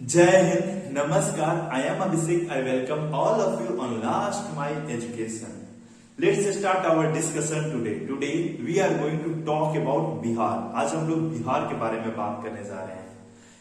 Jai Hind, Namaskar, I am Abhishek. I welcome all of you on Last Mile Education. Let's start our discussion today. Today we are going to talk about Bihar. आज हम लोग बिहार के बारे में बात करने जा रहे हैं.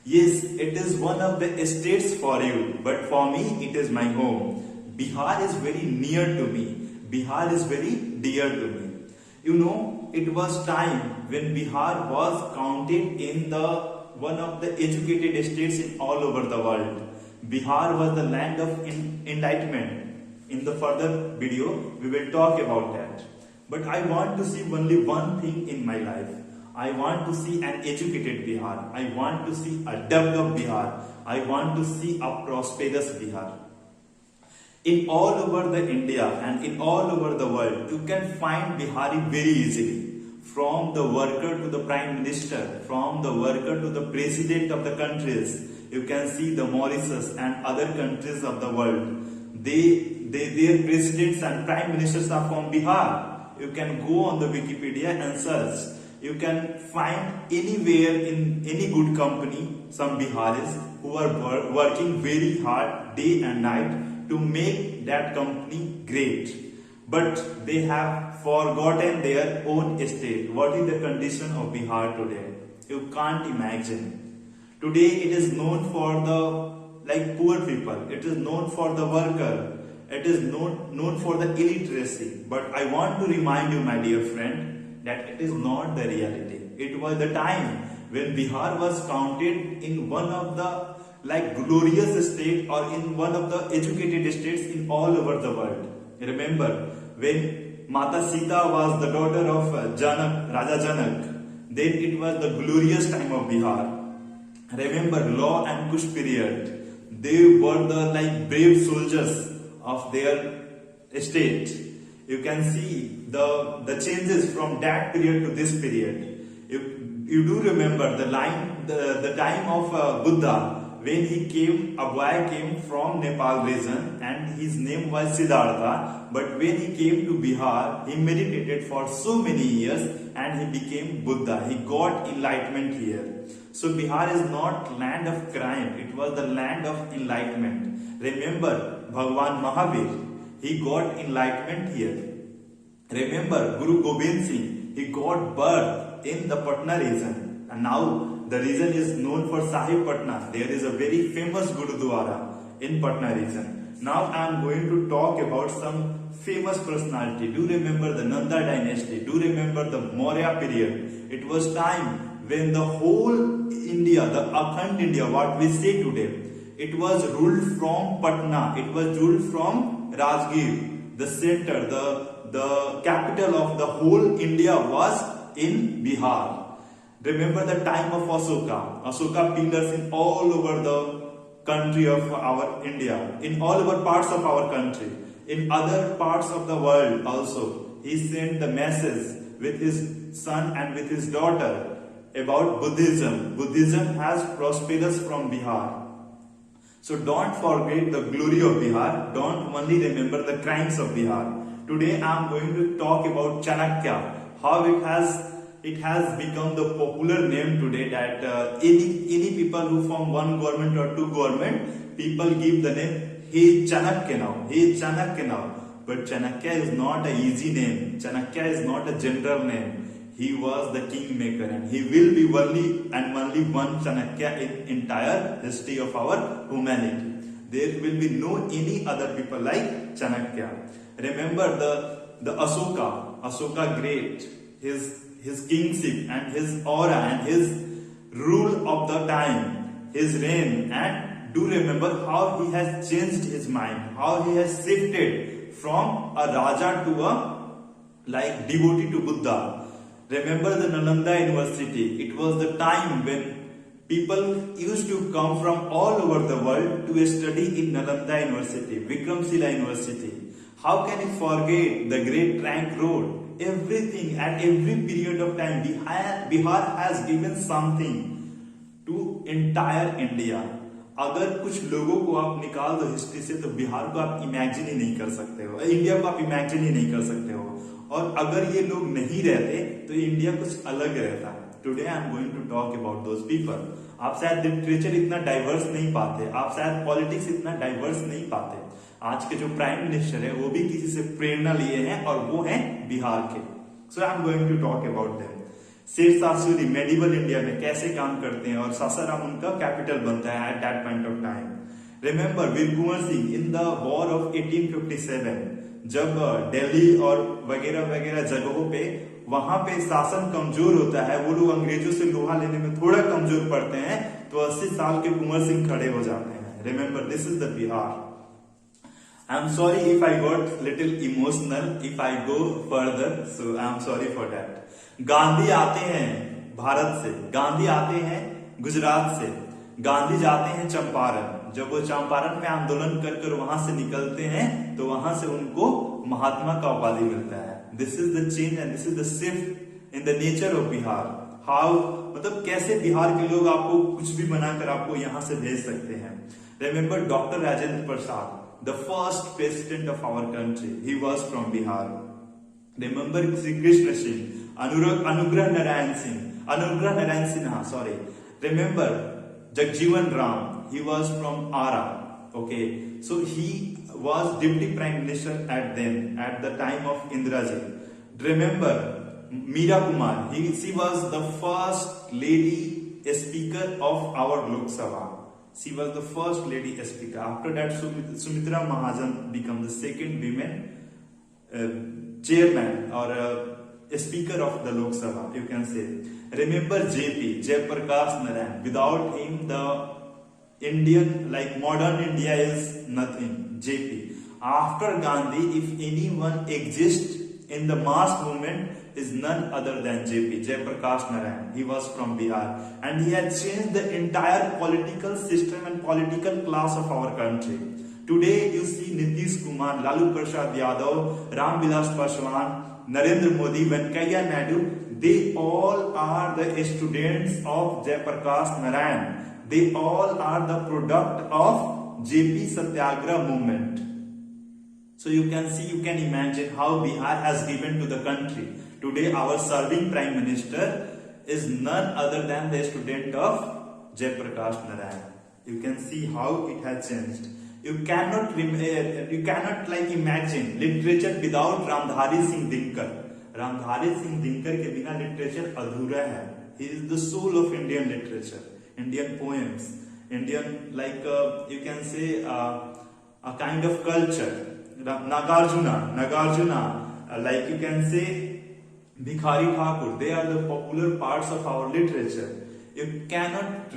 Yes, it is one of the states for you, but for me it is my home. Bihar is very near to me. Bihar is very dear to me. You know, it was time when Bihar was counted in the one of the educated states in all over the world. Bihar was the land of enlightenment. In the further video, we will talk about that. But I want to see only one thing in my life. I want to see an educated Bihar. I want to see a developed Bihar. I want to see a prosperous Bihar. In all over the India and in all over the world, you can find Bihari very easily. From the worker to the prime minister, from the worker to the president of the countries, you can see the Mauritius and other countries of the world. Their presidents and prime ministers are from Bihar. You can go on the Wikipedia and search. You can find anywhere in any good company some Biharis who are working very hard day and night to make that company great. But they have forgotten their own state. What is the condition of Bihar today? You can't imagine. Today it is known for the poor people. It is known for the worker. It is known for the illiteracy. But I want to remind you, my dear friend, that it is not the reality. It was the time when Bihar was counted in one of the glorious state or in one of the educated states in all over the world. Remember, when Mata Sita was the daughter of Raja Janak, then it was the glorious time of Bihar. Remember, Law and Kush period, they were the brave soldiers of their state. You can see the changes from that period to this period. You do remember the time of Buddha, when he came, a boy came from Nepal region and his name was Siddhartha. But when he came to Bihar, he meditated for so many years and he became Buddha. He got enlightenment here. So Bihar is not land of crime. It was the land of enlightenment. Remember Bhagwan Mahavir. He got enlightenment here. Remember Guru Gobind Singh. He got birth in the Patna region. And now the region is known for Sahib Patna. There is a very famous Gurudwara in Patna region. Now I am going to talk about some famous personality. Do remember the Nanda dynasty. Do remember the Maurya period. It was time when the whole India, the Akhand India, what we say today, it was ruled from Patna. It was ruled from Rajgir. The center, the capital of the whole India was in Bihar. Remember the time of Asoka. Asoka pillars in all over the country of our India, in all over parts of our country, in other parts of the world also. He sent the message with his son and with his daughter about Buddhism. Buddhism has prospered from Bihar. So don't forget the glory of Bihar. Don't only remember the crimes of Bihar. Today I am going to talk about Chanakya, how it has become the popular name today that any people who form one government or two government, people give the name Hey Chanakya now, Hey Chanakya now. But Chanakya is not an easy name. Chanakya is not a general name. He was the kingmaker and he will be only one Chanakya in entire history of our humanity. There will be no any other people like Chanakya. Remember the Asoka Great, his kingship and his aura and his rule of the time, his reign, and do remember how he has changed his mind, how he has shifted from a Raja to a devotee to Buddha. Remember the Nalanda University. It was the time when people used to come from all over the world to study in Nalanda University, Vikramshila University. How can you forget the Great Trunk Road? Everything at every period of time, Bihar has given something to entire India. अगर कुछ लोगों को आप निकाल दो history से तो बिहार को आप इमेजिन ही नहीं कर सकते हो, इंडिया को आप इमेजिन ही नहीं कर सकते हो. और अगर ये लोग नहीं रहते तो इंडिया कुछ अलग रहता. Today I am going to talk about those people. आप शायद लिटरेचर इतना डाइवर्स नहीं पाते, आप शायद पॉलिटिक्स इतना डाइवर्स नहीं पाते। आज के जो प्राइम मिनिस्टर है वो भी किसी से प्रेरणा लिए हैं और वो हैं बिहार के। So I am going to talk about them. Sher Shah Suri medieval India में कैसे काम करते हैं और सासाराम उनका कैपिटल बनता है eight that point of time. Remember Veer Kunwar Singh in the war of 1857, जब दिल्ली और वगैरह वगैरह जगहों पे वहां पे शासन कमजोर होता है, वो लोग अंग्रेजों से लोहा लेने में थोड़ा कमजोर पड़ते हैं, तो 80 साल के कुंवर सिंह खड़े हो जाते हैं। Remember this is the Bihar. I am sorry if I got little emotional if I go further, so I am sorry for that. Gandhi आते हैं भारत से, गांधी आते हैं गुजरात से, गांधी जाते हैं चंपारण। जब वो चंपारण में आंदोलन कर कर वहां से निकलते हैं तो वहां से उनको महात्मा का उपाधि मिलता है। This is the change and this is the shift in the nature of Bihar. How मतलब कैसे बिहार के लोग आपको कुछ भी बनाकर आपको यहां से भेज सकते हैं। Remember doctor Rajendra Prasad, the first president of our country, he was from Bihar. Remember Shri Krishna Singh, Anugrah Narayan Sinha, sorry. Remember Jagjeevan Ram, he was from Ara. Okay, so he was deputy prime minister at the time of Indira Ji. Remember Meera Kumar, she was the first lady speaker of our Lok Sabha. She was the first lady speaker. After that, Sumitra Mahajan became the second women chairman or speaker of the Lok Sabha, you can say. Remember JP, Jayaprakash Narayan. Without him, the Indian, like modern India is nothing. JP. After Gandhi, if anyone exists in the mass movement, is none other than JP, Jayaprakash Narayan. He was from Bihar and he had changed the entire political system and political class of our country. Today, you see Nitish Kumar, Lalu Prasad Yadav, Ram Vilas Paswan, Narendra Modi, Venkaiah Naidu, they all are the students of Jayaprakash Narayan. They all are the product of JP Satyagraha movement. So you can see, you can imagine how Bihar has given to the country. Today our serving prime minister is none other than the student of Jayaprakash Narayan. You can see how it has changed. You cannot like imagine literature without Ramdhari Singh Dinkar. Ramdhari Singh Dinkar के बिना literature अधूरा है। He is the soul of Indian literature, Indian poems, Indian like you can say a kind of culture. Nagarjuna, like you can say Bhikhari Thakur. They are the popular parts of our literature. You cannot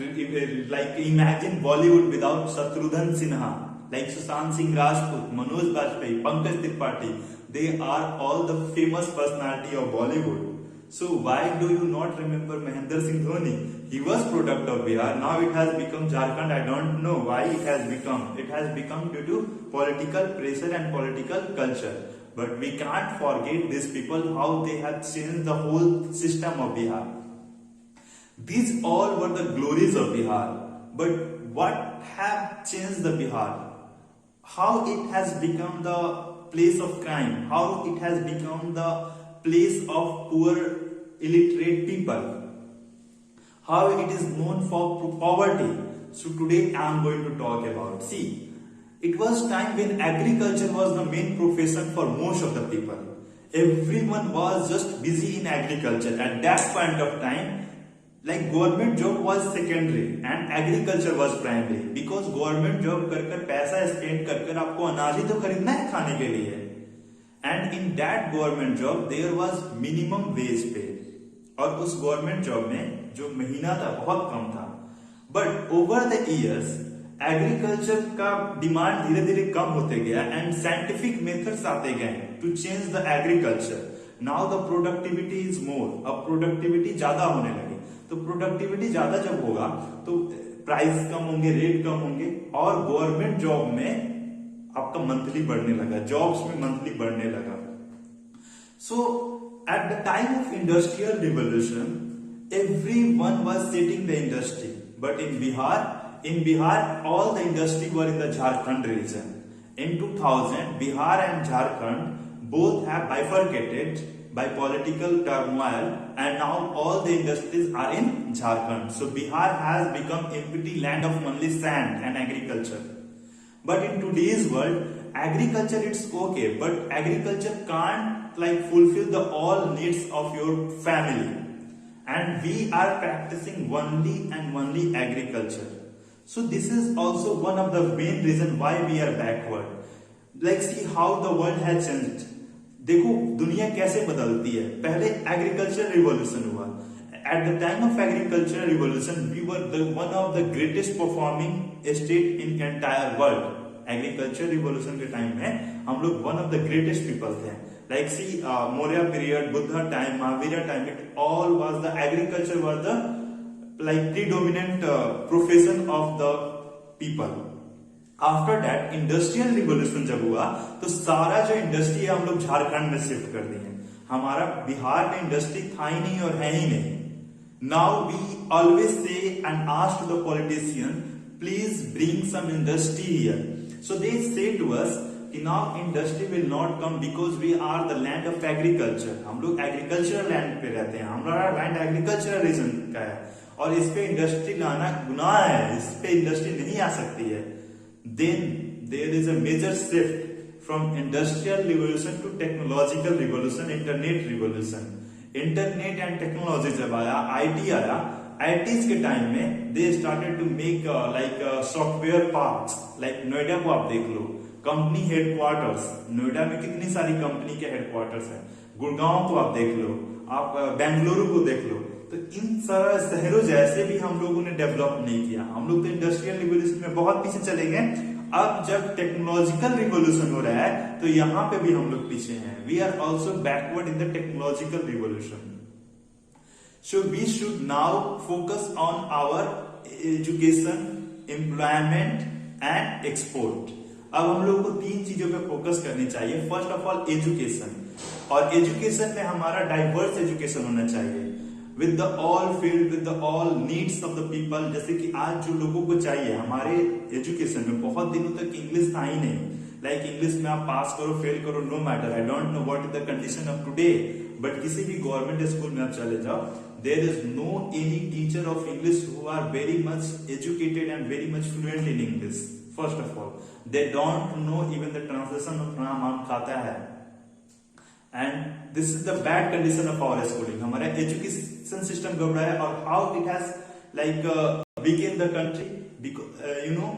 like imagine Bollywood without Shatrughan Sinha, like Sushant Singh Rajput, Manoj Bajpayee, Pankaj Tripathi. They are all the famous personality of Bollywood. So why do you not remember Mahendra Singh Dhoni? He was product of Bihar. Now it has become Jharkhand. I don't know why it has become. It has become due to political pressure and political culture. But we can't forget these people, how they have changed the whole system of Bihar. These all were the glories of Bihar. But what have changed the Bihar? How it has become the place of crime, how it has become the place of poor illiterate people, how it is known for poverty. So today I am going to talk about, see, it was time when agriculture was the main profession for most of the people. Everyone was just busy in agriculture at that point of time. Like government job was secondary and agriculture was primary, because government job कर पैसा spend कर आपको अनाज ही तो खरीदना है खाने के लिए, and in that government job there was minimum wage pay, और उस government job में जो महीना था बहुत कम था। But over the years agriculture का डिमांड धीरे धीरे कम होते गया and scientific methods आते गए to change the agriculture. Now the productivity is more, अब productivity ज्यादा होने लगी। तो प्रोडक्टिविटी ज्यादा जब होगा तो प्राइस कम होंगे, रेट कम होंगे, और गवर्नमेंट जॉब में आपका मंथली बढ़ने लगा, जॉब्स में मंथली बढ़ने लगा। So at the time of industrial revolution everyone was setting the industry, but in Bihar all the industry were in the Jharkhand region. In 2000 Bihar and Jharkhand both have bifurcated by political turmoil, and now all the industries are in Jharkhand. So Bihar has become empty land of only sand and agriculture. But in today's world, agriculture it's okay, but agriculture can't like fulfill the all needs of your family, and we are practicing only and only agriculture. So this is also one of the main reason why we are backward. Like see how the world has changed. देखो दुनिया कैसे बदलती है. पहले agriculture revolution हुआ. At the time of agricultural revolution, we were one of the greatest performing state in entire world. Agriculture revolution के time में हम लोग one of the greatest people थे. Like see Maurya period, Buddha time, Mahavira time, it all was the agriculture was the like predominant profession of the people. After that industrial revolution जब हुआ तो सारा जो industry है हम लोग झारखंड में शिफ्ट कर दिए. हमारा बिहार में इंडस्ट्री था ही नहीं और है ही नहीं. Now we always say and ask the politician please bring some industry here. So they say to us कि now industry will not come because we are the land of agriculture. हम लोग agricultural land पे रहते हैं. हमारा land agricultural reason का है और इस पे इंडस्ट्री लाना गुनाह है. इस पे इंडस्ट्री नहीं आ सकती है. Then there is a major shift from industrial revolution to technological revolution, internet revolution. Internet and technology जब आया, IT आया, ITs के टाइम में they started to make software parks. Like Noida को आप देख लो, कंपनी हेडक्वार्टर्स. नोएडा में कितनी सारी कंपनी के हेडक्वार्टर्स हैं. गुड़गांव को आप देख लो, आप बेंगलुरु को देख लो. तो इन सारा शहरों जैसे भी हम लोगों ने डेवलप नहीं किया. हम लोग तो इंडस्ट्रियल रिवोल्यूशन में बहुत पीछे चले गए. अब जब टेक्नोलॉजिकल रिवोल्यूशन हो रहा है तो यहां पे भी हम लोग पीछे हैं. We are also backward in the technological revolution. So we should now focus on our education, employment and export. अब हम लोग को तीन चीजों पे फोकस करनी चाहिए. First of all education. और एजुकेशन में हमारा डाइवर्स एजुकेशन होना चाहिए with the all field, with the all needs of the people. जैसे कि आज जो लोगों को चाहिए हमारे एजुकेशन में, बहुत दिनों तक इंग्लिश था ही नहीं. लाइक इंग्लिश में आप पास करो फेल करो no matter. I don't know what is the condition of today, but किसी भी गवर्नमेंट स्कूल में आप चले जाओ, there is no any teacher of English who are very much educated and very much fluent in English. First of all they don't know even the translation of नाम आम खाता है. And this is the bad condition of our schooling. हमारा education system गड़बड़ा है. और how it has like became the country, you know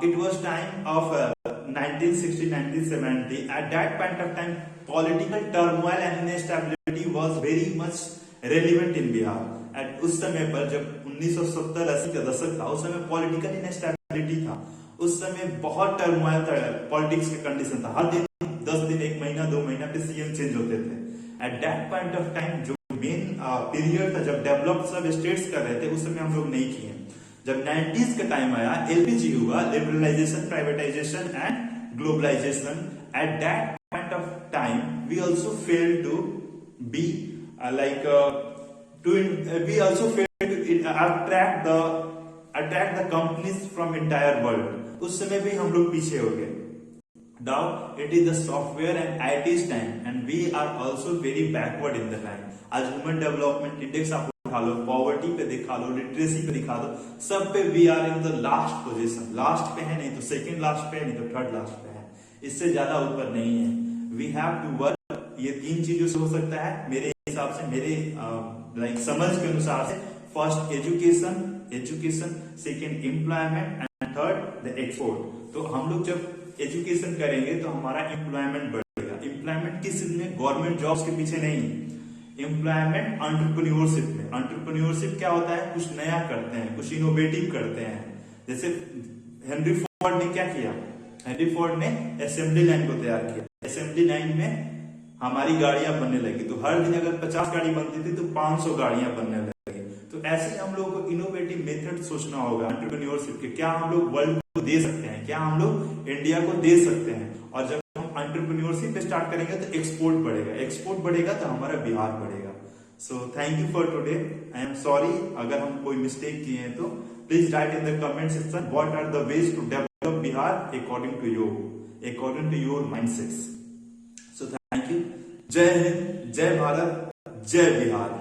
it was time of 1960 1970. At that point of time political turmoil and instability was very much relevant in Bihar. At उस समय पर जब 1970-80 का दशक था, उस समय पॉलिटिकल इनस्टेबिलिटी था. उस समय बहुत टर्मोइल था, पॉलिटिक्स के कंडीशन था. हर दिन 10 दिन 1 महीना 2 महीना पे सीएम चेंज होते थे. Eight that point of time जो मेन पीरियड था जब डेवलप सब स्टेट्स कर रहे थे, उस समय हम लोग नहीं किए. जब 90s का टाइम आया, एलपीजी हुआ, liberalisation, privatisation and globalisation. At that point of time we also fail to be we also failed to attract the companies from entire world. उस समय भी हम लोग पीछे हो गए. Now it is the software and IT's time and we are also very backward in the line. आज human development index आप उठा लो, पॉवर्टी पे दिखा लो, लिटरेसी पे दिखा दो, सब पे we are in the last position. Last पे है नहीं तो सेकंड लास्ट पे है, नहीं तो थर्ड लास्ट पे है. इससे ज्यादा ऊपर नहीं है. We have to work. ये तीन चीजों से हो सकता है मेरे हिसाब से, मेरे समझ के अनुसार से. First education, second employment and third the export. तो हम लोग जब एजुकेशन करेंगे तो हमारा एम्प्लॉयमेंट बढ़ेगा. एम्प्लॉयमेंट किस चीज में? गवर्नमेंट जॉब्स के पीछे नहीं. एम्प्लॉयमेंट एंटरप्रेन्योरशिप में. एंटरप्रेन्योरशिप क्या होता है? कुछ नया करते हैं, कुछ इनोवेटिव करते हैं. जैसे हेनरी फोर्ड ने क्या किया? हेनरी फोर्ड ने असेंबली लाइन को तैयार किया. असेंबली लाइन में हमारी गाड़ियां बनने लगी. तो हर दिन अगर 50 गाड़ी बनती थी तो 500 गाड़ियां बनने लगी. तो ऐसे हम लोग को इनोवेटिव मेथड सोचना होगा एंटरप्रेन्योरशिप के. क्या हम लोग वर्ल्ड को दे सकते हैं, क्या हम लोग इंडिया को दे सकते हैं. और जब हम एंटरप्रेन्योरशिप स्टार्ट करेंगे तो एक्सपोर्ट बढ़ेगा. एक्सपोर्ट बढ़ेगा तो हमारा बिहार बढ़ेगा. So thank you for today. I am sorry अगर हम कोई मिस्टेक किए हैं तो please write in the comment section what are the ways to develop Bihar according to your mindsets. So thank you. जय हिंद. जय भारत, जय बिहार।